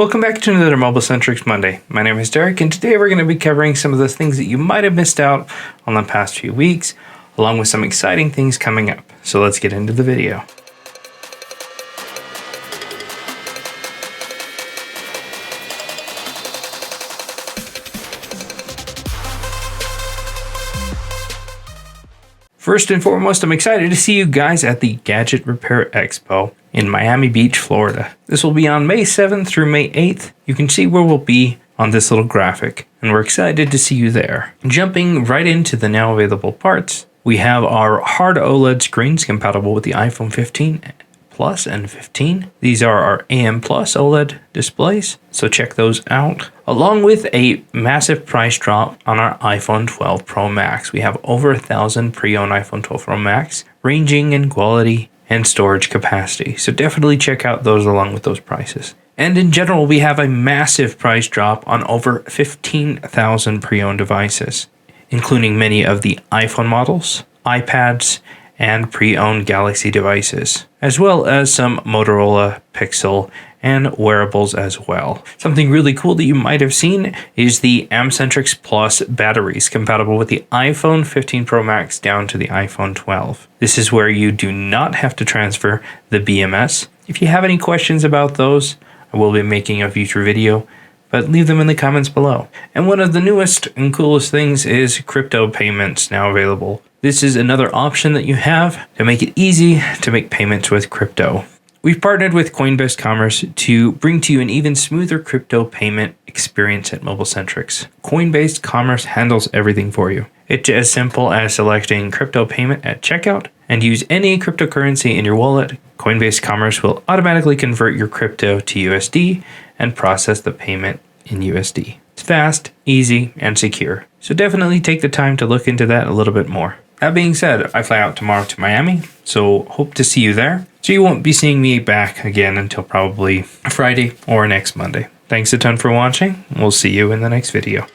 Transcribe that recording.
Welcome back to another Amentrics Monday. My name is Derek, and today we're going to be covering some of the things that you might have missed out on the past few weeks, along with some exciting things coming up. So let's get into the video. First and foremost, I'm excited to see you guys at the Gadget Repair Expo in Miami Beach, Florida. This will be on May 7th through May 8th. You can see where we'll be on this little graphic, and we're excited to see you there. Jumping right into the now available parts, we have our Hard OLED screens compatible with the iPhone 15 Plus and 15. These are our AMplus OLED displays, so check those out. Along with a massive price drop on our iPhone 12 Pro Max. We have over 1,000 pre-owned iPhone 12 Pro Max, ranging in quality and storage capacity. So definitely check out those along with those prices. And in general, we have a massive price drop on over 15,000 pre-owned devices, including many of the iPhone models, iPads, and pre-owned Galaxy devices, as well as some Motorola, Pixel, and wearables as well. Something really cool that you might have seen is the Amentrics Plus batteries compatible with the iPhone 15 Pro Max down to the iPhone 12. This is where you do not have to transfer the BMS. If you have any questions about those, I will be making a future video, but leave them in the comments below. And one of the newest and coolest things is crypto payments now available. This is another option that you have to make it easy to make payments with crypto. We've partnered with Coinbase Commerce to bring to you an even smoother crypto payment experience at Amentrics. Coinbase Commerce handles everything for you. It's as simple as selecting crypto payment at checkout and use any cryptocurrency in your wallet. Coinbase Commerce will automatically convert your crypto to USD and process the payment in USD. It's fast, easy, and secure. So definitely take the time to look into that a little bit more. That being said, I fly out tomorrow to Miami, so hope to see you there. So you won't be seeing me back again until probably Friday or next Monday. Thanks a ton for watching. We'll see you in the next video.